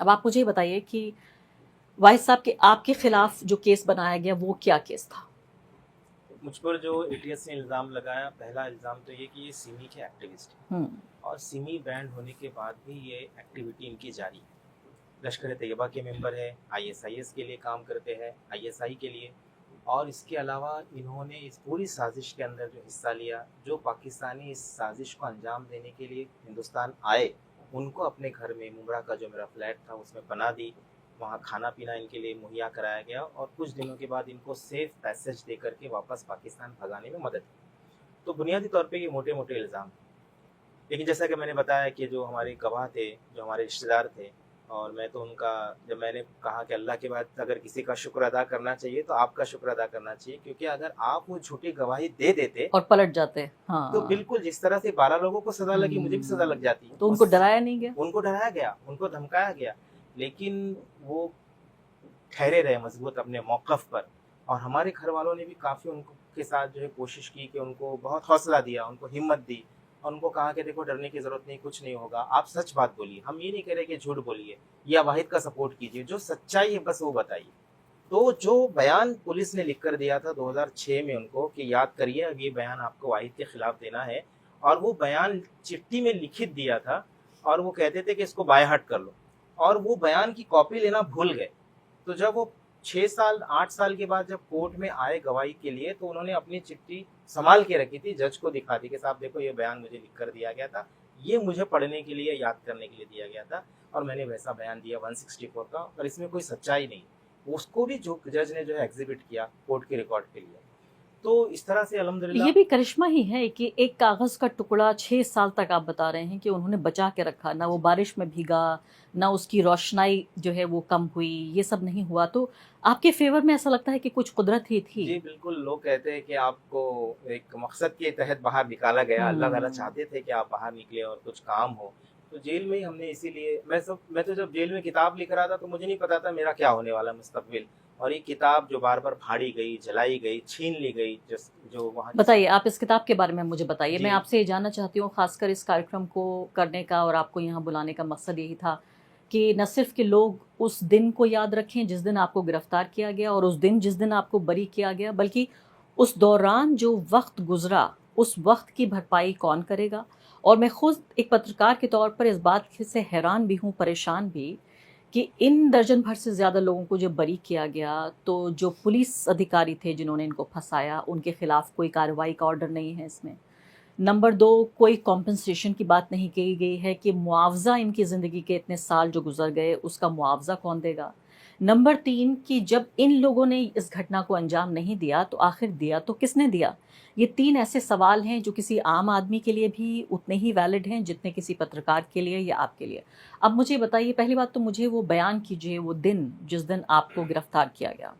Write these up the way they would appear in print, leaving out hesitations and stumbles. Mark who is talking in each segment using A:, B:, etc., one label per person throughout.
A: अब आप मुझे बताइए कि वाहिद साहब के आपके खिलाफ जो केस बनाया गया वो क्या केस था?
B: मुझ पर जो एटीएस ने इल्ज़ाम लगाया, पहला इल्ज़ाम तो ये कि ये सिमी के एक्टिविस्ट हैं
A: हम्म।
B: और सिमी बैंड होने के बाद भी ये एक्टिविटी इनकी जारी है। लश्कर तैयबा के मेंबर है, आईएसआईएस के लिए काम करते हैं, आईएसआई के लिए। और इसके अलावा इन्होंने इस पूरी साजिश के अंदर जो हिस्सा लिया, जो पाकिस्तानी इस साजिश को अंजाम देने के लिए हिंदुस्तान आए, उनको अपने घर में मुमरा का जो मेरा फ्लैट था उसमें पनाह दी। वहाँ खाना पीना इनके लिए मुहैया कराया गया और कुछ दिनों के बाद इनको सेफ पैसेज दे करके वापस पाकिस्तान भगाने में मदद की। तो बुनियादी तौर पे ये मोटे मोटे इल्ज़ाम। लेकिन जैसा कि मैंने बताया कि जो हमारे गवाह थे, जो हमारे रिश्तेदार थे, और मैं तो उनका, जब मैंने कहा कि अल्लाह के बाद अगर किसी का शुक्र अदा करना चाहिए तो आपका शुक्र अदा करना चाहिए, क्योंकि अगर आप वो झूठी गवाही दे देते
A: और पलट जाते।
B: तो
A: हाँ।
B: बिल्कुल जिस तरह से 12 लोगों को सजा लगी, मुझे भी सजा लग जाती।
A: तो उनको डराया नहीं गया?
B: उनको डराया गया, उनको धमकाया गया, लेकिन वो ठहरे रहे मजबूत अपने मौक़िफ़ पर। और हमारे घर वालों ने भी काफ़ी उनको के साथ जो है कोशिश की कि उनको बहुत हौसला दिया, उनको हिम्मत दी और उनको कहा कि देखो डरने की ज़रूरत नहीं, कुछ नहीं होगा, आप सच बात बोलिए, हम ये नहीं कह रहे कि झूठ बोलिए या वाहिद का सपोर्ट कीजिए, जो सच्चाई है बस वो बताइए। तो जो बयान पुलिस ने लिख कर दिया था 2006 में उनको कि याद करिए अब ये बयान आपको वाहिद के खिलाफ देना है, और वो बयान चिट्ठी में लिखित दिया था और वो कहते थे कि इसको बाय हार्ट कर लो, और वो बयान की कॉपी लेना भूल गए। तो जब वो 6 साल 8 साल के बाद जब कोर्ट में आए गवाही के लिए, तो उन्होंने अपनी चिट्ठी संभाल के रखी थी, जज को दिखा दी कि साहब देखो ये बयान मुझे लिख कर दिया गया था, ये मुझे पढ़ने के लिए याद करने के लिए दिया गया था और मैंने वैसा बयान दिया 164 का, और इसमें कोई सच्चाई नहीं। उसको भी जो जज ने जो है एग्जिबिट किया कोर्ट के रिकॉर्ड के लिए। तो इस तरह से
A: ये
B: अल्हम्दुलिल्लाह।
A: भी करिश्मा ही है कि एक कागज का टुकड़ा 6 साल तक आप बता रहे हैं कि उन्होंने बचा के रखा, ना वो बारिश में भीगा, ना उसकी रोशनाई जो है वो कम हुई, ये सब नहीं हुआ। तो आपके फेवर में ऐसा लगता है कि कुछ कुदरत ही थी।
B: जी बिल्कुल, लोग कहते हैं कि आपको एक मकसद के तहत बाहर निकाला गया, अल्लाह ताला
A: हम्म।
B: चाहते थे कि आप बाहर निकले और कुछ काम हो। तो जेल में ही हमने इसीलिए, मैं तो जब जेल में किताब लिख रहा था तो मुझे नहीं पता था मेरा क्या होने वाला मुस्तकबिल। और ये किताब जो बार बार फाड़ी गई, जलाई गई, छीन ली गई, जो वहाँ जिस।
A: बताइए, आप इस किताब के बारे में मुझे बताइए। मैं
B: जी
A: आपसे ये जानना चाहती हूँ, खासकर इस कार्यक्रम को करने का और आपको यहाँ बुलाने का मकसद यही था कि न सिर्फ कि लोग उस दिन को याद रखें जिस दिन आपको गिरफ्तार किया गया और उस दिन जिस दिन आपको बरी किया गया, बल्कि उस दौरान जो वक्त गुजरा उस वक्त की भरपाई कौन करेगा। और मैं खुद एक पत्रकार के तौर पर इस बात से हैरान भी हूँ, परेशान भी, कि इन दर्जन भर से ज़्यादा लोगों को जब बरी किया गया तो जो पुलिस अधिकारी थे जिन्होंने इनको फंसाया उनके खिलाफ कोई कार्रवाई का ऑर्डर नहीं है इसमें। नंबर 2, कोई कॉम्पनसेशन की बात नहीं की गई है कि मुआवजा इनकी ज़िंदगी के इतने साल जो गुजर गए उसका मुआवजा कौन देगा। नंबर 3, कि जब इन लोगों ने इस घटना को अंजाम नहीं दिया तो आखिर दिया तो किसने दिया। ये 3 ऐसे सवाल हैं जो किसी आम आदमी के लिए भी उतने ही वैलिड हैं जितने किसी पत्रकार के लिए या आपके लिए। अब मुझे बताइए, पहली बात तो मुझे वो बयान कीजिए, वो दिन जिस दिन आपको गिरफ्तार किया गया।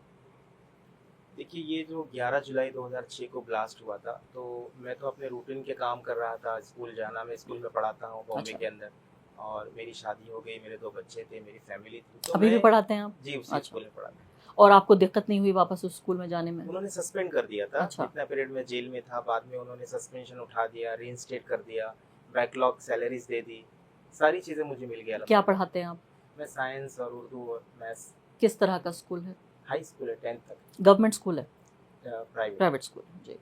B: देखिए, ये जो 11 जुलाई 2006 को ब्लास्ट हुआ था, तो मैं तो अपने रूटीन के काम कर रहा था, स्कूल जाना, मैं स्कूल में पढ़ाता हूँ बॉम्बे
A: अच्छा।
B: के अंदर। और मेरी शादी हो गई, मेरे 2 बच्चे थे, मेरी फैमिली थी, तो
A: अभी भी
B: मैं।
A: पढ़ाते हैं आप?
B: जी उसी
A: अच्छा।
B: स्कूल में पढ़ाता।
A: और आपको दिक्कत नहीं हुई वापस उस स्कूल में जाने में?
B: उन्होंने सस्पेंड कर दिया था,
A: अच्छा।
B: जितना पीरियड में जेल में था, बाद में उन्होंने सस्पेंशन उठा दिया, रीइंस्टेट कर दिया, बैकलॉग सैलरीज दे दी, सारी चीज़ें मुझे मिल गया
A: क्या
B: अलहमदिल्ला।
A: पढ़ाते हैं आप?
B: मैं साइंस और उर्दू और मैथ्स।
A: किस तरह का स्कूल है?
B: हाई स्कूल है, 10th तक।
A: गवर्नमेंट स्कूल है?
B: प्राइवेट।
A: प्राइवेट स्कूल है जी।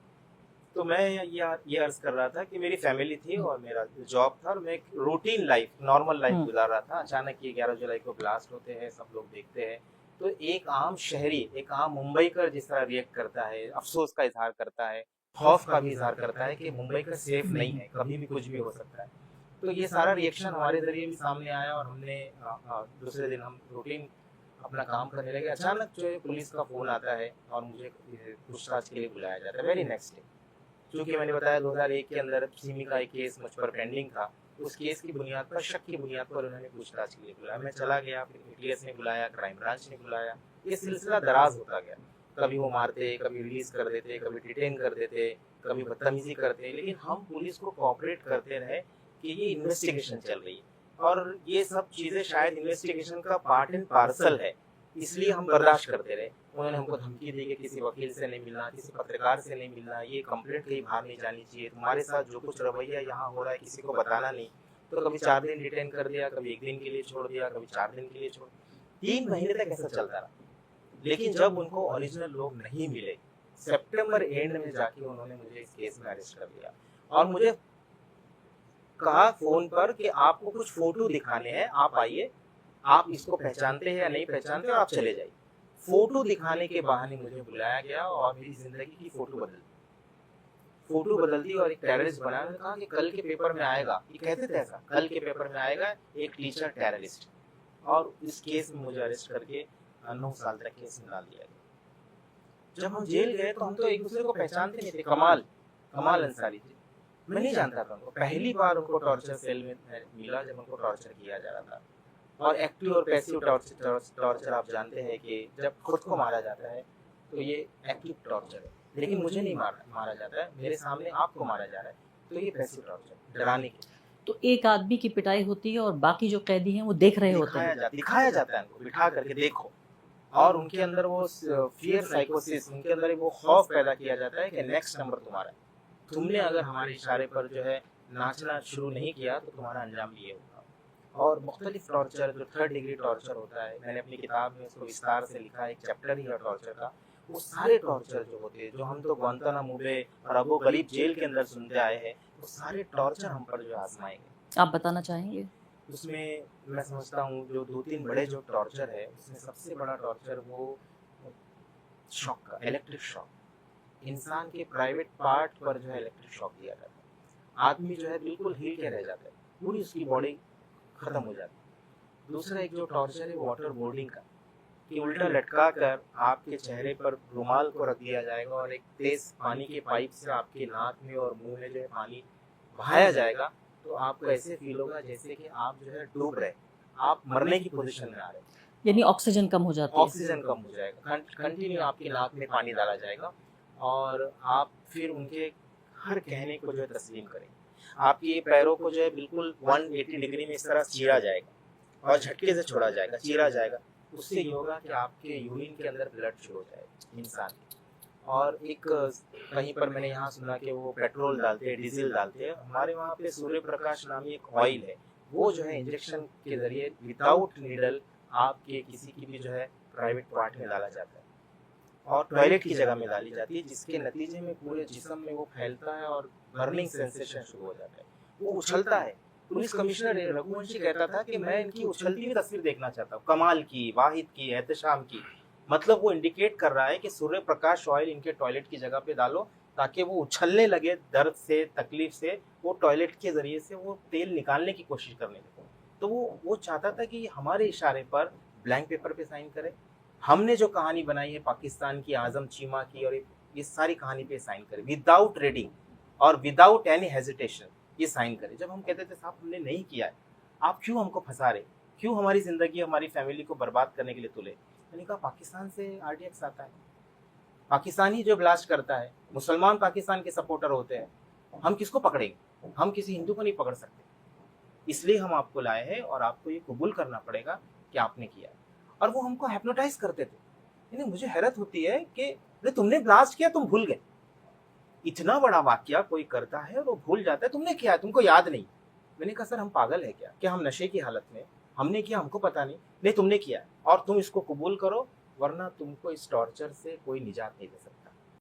B: तो मैं ये अर्ज कर रहा था कि मेरी फैमिली थी और मेरा जॉब था और मैं एक रूटीन लाइफ, नॉर्मल लाइफ गुजार रहा था। अचानक ये 11 जुलाई को ब्लास्ट होते हैं, सब लोग देखते हैं, तो एक आम शहरी, एक आम मुंबई का जिस तरह रिएक्ट करता है, अफसोस का इजहार करता है, खौफ का भी इजहार करता है कि मुंबई का सेफ नहीं है, कभी भी कुछ भी हो सकता है। तो ये सारा रिएक्शन हमारे जरिए भी सामने आया और हमने दूसरे दिन हम रूटीन अपना काम करने लगे। अचानक जो है पुलिस का फोन आता है और मुझे पूछताछ के लिए बुलाया जाता है वेरी नेक्स्ट डे। चूंकि मैंने बताया 2001 के अंदर सिमी का एक केस मुझ पर पेंडिंग था, उस केस की बुनियाद पर, शक की बुनियाद पर उन्होंने पूछताछ के लिए बुलाया। मैं चला गया, फिर एटीएस ने बुलाया, क्राइम ब्रांच ने बुलाया, ये सिलसिला दराज होता गया। कभी वो मारते, कभी रिलीज कर देते, कभी डिटेन कर देते, कभी बदतमीजी करते, लेकिन हम पुलिस को कोऑपरेट करते रहे कि ये इन्वेस्टिगेशन चल रही है और ये सब चीज़ें शायद इन्वेस्टिगेशन का पार्ट एंड पार्सल है, इसलिए हम बर्दाश्त करते रहे। उन्होंने हमको धमकी दी कि किसी वकील से नहीं मिलना, किसी पत्रकार से नहीं मिलना, ये कंप्लेंट कहीं बाहर नहीं जानी चाहिए, तुम्हारे साथ जो कुछ रवैया यहाँ हो रहा है किसी को बताना नहीं। तो कभी 4 दिन डिटेन कर दिया, कभी 1 दिन के लिए छोड़ दिया, कभी 4 दिन के लिए छोड़, 3 महीने तक ऐसा चलता रहा। लेकिन जब उनको ओरिजिनल लोग नहीं मिले, सितंबर एंड में जाके उन्होंने मुझे इस केस में अरेस्ट कर लिया और मुझे कहा फोन पर कि आपको कुछ फोटो दिखाने हैं, आप आइए, आप इसको पहचानते हैं या नहीं पहचानते हो, आप चले जाइए। फोटो दिखाने के बहाने मुझे बुलाया गया और मेरी जिंदगी की फोटो बदल दी और एक टेररिस्ट बनाया। मैंने कहा कि कल के पेपर में आएगा, ये कहते थे ऐसा, कल के पेपर में आएगा एक टीचर टेररिस्ट। और इस केस में मुझे अरेस्ट करके 9 साल तक केस में डाल दिया गया। जब हम जेल गए तो हम तो एक दूसरे को पहचानते नहीं थे। कमाल अंसारी थे, मैं नहीं जानता था उनको। पहली बार उनको टॉर्चर सेल में मिला जब उनको टॉर्चर किया जा रहा था। और एक्टिव और पैसिव टॉर्चर आप जानते हैं कि जब खुद को मारा जाता है तो ये एक्टिव टॉर्चर है, लेकिन मुझे नहीं मारा जाता है, मेरे सामने आपको मारा जा रहा है, तो ये पैसिव टॉर्चर, डराने के।
A: तो एक आदमी की पिटाई होती है और बाकी जो कैदी हैं वो देख रहे होते हैं,
B: दिखाया जाता है उनको बिठा करके, देखो। और उनके अंदर वो फियर साइकोसिस, उनके अंदर वो खौफ पैदा किया जाता है कि नेक्स्ट नंबर तुम्हारा है, तुमने अगर हमारे इशारे पर जो है नाचना शुरू नहीं किया तो तुम्हारा अंजाम ये होगा। और मुख्तलिफ टॉर्चर, जो 3rd डिग्री टॉर्चर होता है, मैंने अपनी किताब में उसको विस्तार से लिखा, एक चैप्टर ही है टॉर्चर का। वो सारे टॉर्चर जो होते हैं, जो हम तो ग्वांतानामो बे और अबू गरीब जेल के अंदर सुनते आए हैं, वो सारे टॉर्चर हम पर जो आजमाएंगे।
A: आप बताना चाहेंगे?
B: उसमें मैं समझता हूँ जो 2-3 बड़े जो टॉर्चर है, उसमें सबसे बड़ा टॉर्चर वो शॉक का, इलेक्ट्रिक शॉक। इंसान के प्राइवेट पार्ट पर जो है इलेक्ट्रिक शॉक दिया जाता है, आदमी जो है बिल्कुल हिल के रह जाता है, पूरी उसकी बॉडी खत्म हो जाती है। दूसरा एक जो टॉर्चर है वाटर बोर्डिंग का, कि उल्टा लटका कर आपके चेहरे पर रुमाल को रख दिया जाएगा और एक तेज पानी के पाइप से आपके नाक में और मुंह में जो है पानी बहाया जाएगा, तो आपको ऐसे फील होगा जैसे कि आप जो है डूब रहे, आप मरने की पोजीशन में आ रहे,
A: यानी ऑक्सीजन कम हो जाती है।
B: ऑक्सीजन कम हो जाएगा, कंटिन्यू आपकी नाक में पानी डाला जाएगा और आप फिर उनके हर कहने को जो है तस्लीम करेंगे। आपके पैरों को जो है बिल्कुल 180 डिग्री में इस तरह चीरा जाएगा और झटके से छोड़ा जाएगा, चीरा जाएगा। उससे ये होगा कि आपके यूरिन के अंदर ब्लड शुरू हो जाएगा इंसान के। और एक कहीं पर मैंने यहाँ सुना कि वो पेट्रोल डालते हैं, डीजल डालते हैं, हमारे वहाँ पे सूर्य प्रकाश नामी एक ऑयल है, वो जो है इंजेक्शन के जरिए विदाउट नीडल आपके किसी की भी जो है प्राइवेट पार्ट में डाला जाता है और टॉयलेट की जगह में डाली जाती है, जिसके नतीजे में पूरे जिस्म में वो फैलता है और बर्निंग सेंसेशन शुरू हो जाता है, वो उछलता है। पुलिस कमिश्नर रघुवंशी कहता था कि मैं इनकी उछलती हुई तस्वीर देखना चाहता हूँ, कमाल की, वाहिद की, एहतशाम की। मतलब वो इंडिकेट कर रहा है कि सूर्य प्रकाश ऑयल इनके टॉयलेट की जगह पे डालो ताकि वो उछलने लगे दर्द से, तकलीफ से, वो टॉयलेट के जरिए से वो तेल निकालने की कोशिश करने लगे। तो वो चाहता था कि हमारे इशारे पर ब्लैंक पेपर पे साइन करे। हमने जो कहानी बनाई है पाकिस्तान की, आजम चीमा की, और ये सारी कहानी पे साइन करे विदाउट रीडिंग और विदाउट एनी हेजिटेशन, ये साइन करे। जब हम कहते थे साहब हमने नहीं किया है, आप क्यों हमको फंसा रहे, क्यों हमारी जिंदगी, हमारी फैमिली को बर्बाद करने के लिए तुले। मैंने कहा पाकिस्तान से RTX आता है, पाकिस्तान ही जो ब्लास्ट करता है, मुसलमान पाकिस्तान के सपोर्टर होते हैं, हम किसको पकड़ेंगे, हम किसी हिंदू को नहीं पकड़ सकते। इसलिए हम आपको लाए हैं और आपको ये कबूल करना पड़ेगा कि आपने किया। और वो हमको हिप्नोटाइज करते थे। यानी मुझे हैरत होती है कि तुमने ब्लास्ट किया, तुम भूल गए। इतना बड़ा वाकया कोई करता है और वो भूल जाता है, तुमने किया, तुमको याद नहीं। मैंने कहा सर हम पागल है क्या हम नशे की हालत में, हमने किया, हमको पता नहीं तुमने किया और तुम इसको कबूल करो, वरना तुमको इस टॉर्चर से कोई निजात नहीं दे सकता।